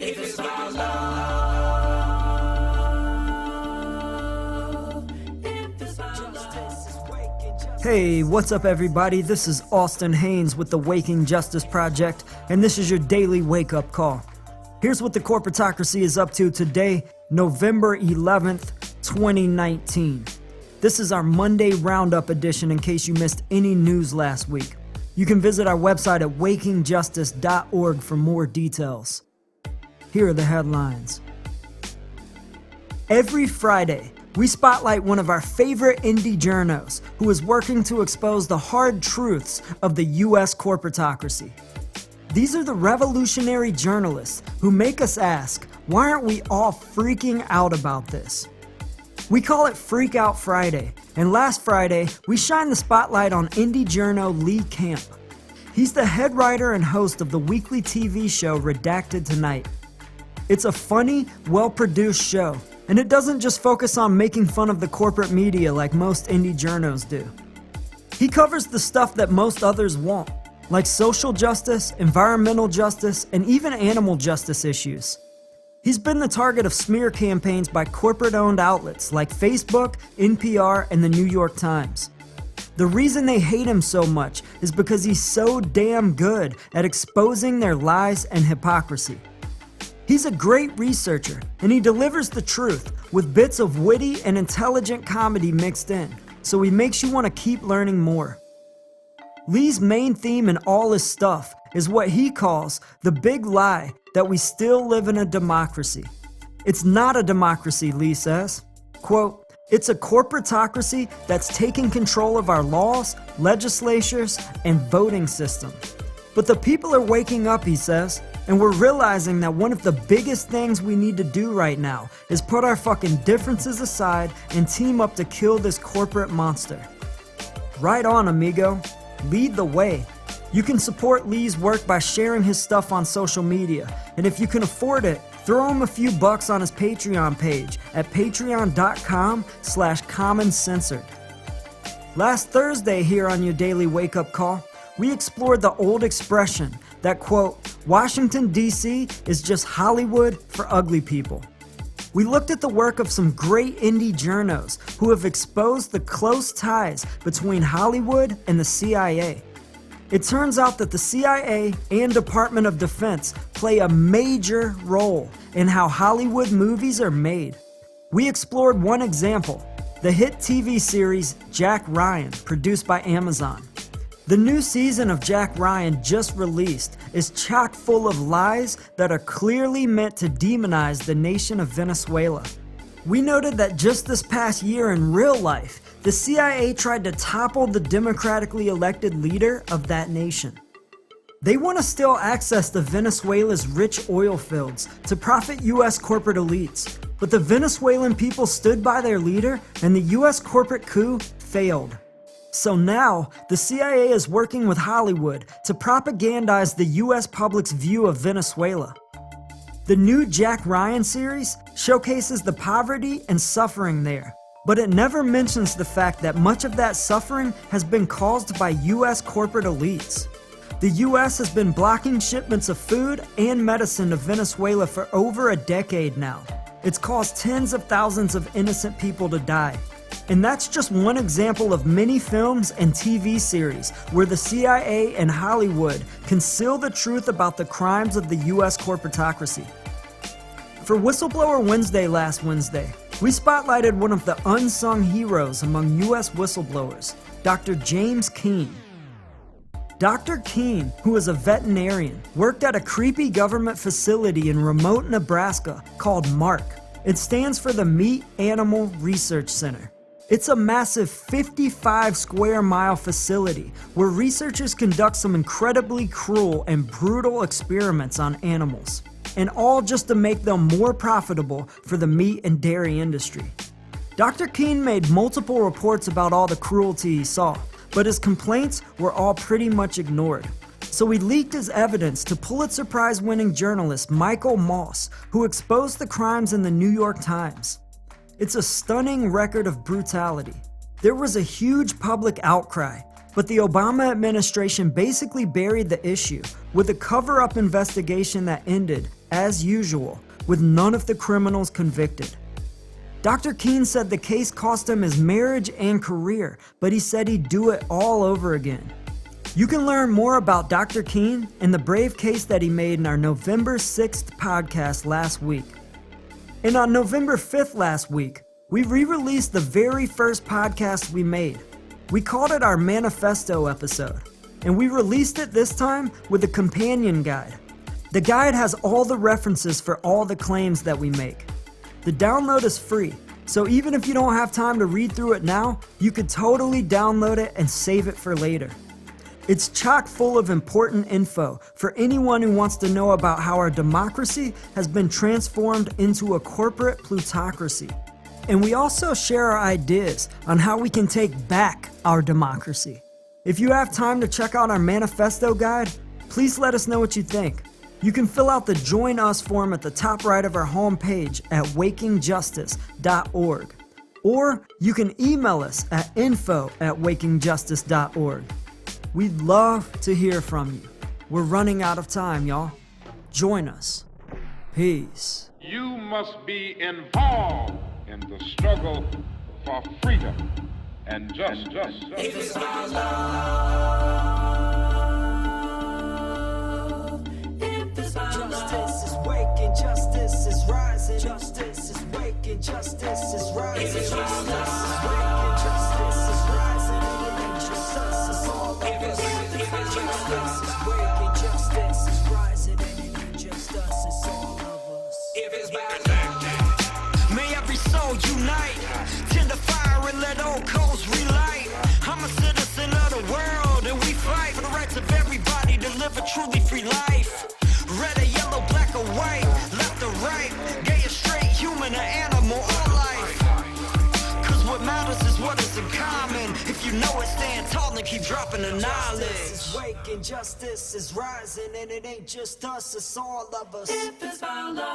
If it's about love, if it's about love. Hey, what's up everybody? This is Austin Haynes with the Waking Justice Project, and this is your daily wake-up call. Here's what the corporatocracy is up to today, November 11th, 2019. This is our Monday Roundup edition in case you missed any news last week. You can visit our website at wakingjustice.org for more details. Here are the headlines. Every Friday, we spotlight one of our favorite indie journos who is working to expose the hard truths of the U.S. corporatocracy. These are the revolutionary journalists who make us ask, why aren't we all freaking out about this? We call it Freak Out Friday, and last Friday, we shined the spotlight on indie journo Lee Camp. He's the head writer and host of the weekly TV show Redacted Tonight. It's a funny, well-produced show, and it doesn't just focus on making fun of the corporate media like most indie journos do. He covers the stuff that most others won't, like social justice, environmental justice, and even animal justice issues. He's been the target of smear campaigns by corporate-owned outlets like Facebook, NPR, and the New York Times. The reason they hate him so much is because he's so damn good at exposing their lies and hypocrisy. He's a great researcher, and he delivers the truth with bits of witty and intelligent comedy mixed in, so he makes you want to keep learning more. Lee's main theme in all his stuff is what he calls the big lie that we still live in a democracy. It's not a democracy, Lee says. Quote, it's a corporatocracy that's taking control of our laws, legislatures, and voting system. But the people are waking up, he says, and we're realizing that one of the biggest things we need to do right now is put our fucking differences aside and team up to kill this corporate monster. Right on, amigo. Lead the way. You can support Lee's work by sharing his stuff on social media, and if you can afford it, throw him a few bucks on his Patreon page at patreon.com/commoncensored. Last Thursday here on your daily wake-up call, we explored the old expression that, quote, Washington, D.C. is just Hollywood for ugly people. We looked at the work of some great indie journos who have exposed the close ties between Hollywood and the CIA. It turns out that the CIA and Department of Defense play a major role in how Hollywood movies are made. We explored one example, the hit TV series Jack Ryan, produced by Amazon. The new season of Jack Ryan just released is chock full of lies that are clearly meant to demonize the nation of Venezuela. We noted that just this past year in real life, the CIA tried to topple the democratically elected leader of that nation. They want to still access the Venezuela's rich oil fields to profit U.S. corporate elites, but the Venezuelan people stood by their leader and the U.S. corporate coup failed. So now, the CIA is working with Hollywood to propagandize the U.S. public's view of Venezuela. The new Jack Ryan series showcases the poverty and suffering there, but it never mentions the fact that much of that suffering has been caused by U.S. corporate elites. The U.S. has been blocking shipments of food and medicine to Venezuela for over a decade now. It's caused tens of thousands of innocent people to die. And that's just one example of many films and TV series where the CIA and Hollywood conceal the truth about the crimes of the U.S. corporatocracy. For Whistleblower Wednesday last Wednesday, we spotlighted one of the unsung heroes among U.S. whistleblowers, Dr. James Keene. Dr. Keene, who is a veterinarian, worked at a creepy government facility in remote Nebraska called MARC. It stands for the Meat Animal Research Center. It's a massive 55 square mile facility where researchers conduct some incredibly cruel and brutal experiments on animals, and all just to make them more profitable for the meat and dairy industry. Dr. Keene made multiple reports about all the cruelty he saw, but his complaints were all pretty much ignored. So he leaked his evidence to Pulitzer Prize-winning journalist Michael Moss, who exposed the crimes in the New York Times. It's a stunning record of brutality. There was a huge public outcry, but the Obama administration basically buried the issue with a cover-up investigation that ended as usual, with none of the criminals convicted. Dr. Keene said the case cost him his marriage and career, but he said he'd do it all over again. You can learn more about Dr. Keene and the brave case that he made in our November 6th podcast last week. And on November 5th last week, we re-released the very first podcast we made. We called it our Manifesto episode, and we released it this time with a companion guide. The guide has all the references for all the claims that we make. The download is free, so even if you don't have time to read through it now, you could totally download it and save it for later. It's chock full of important info for anyone who wants to know about how our democracy has been transformed into a corporate plutocracy. And we also share our ideas on how we can take back our democracy. If you have time to check out our manifesto guide, please let us know what you think. You can fill out the Join Us form at the top right of our homepage at wakingjustice.org. Or you can email us at info@wakingjustice.org. We'd love to hear from you. We're running out of time, y'all. Join us. Peace. You must be involved in the struggle for freedom and justice. If it's about love, if it's about justice is waking, justice is rising. Justice is waking, justice is rising. If it's about love, justice is rising. And it ain't just us, it's all of us. If it's justice is waking, justice is rising. And it ain't just us, it's all of us. If it's about may every soul unite, tend the fire and let old coals relight. I'm a citizen of the world and we fight for the rights of everybody to live a truly free life. Red or yellow, black or white, left or right, gay or straight, human or animal, all life. Cause what matters is what is in common. If you know it, stand tall and keep dropping the knowledge. justice is waking, justice is rising. And it ain't just us, it's all of us. If it's about love.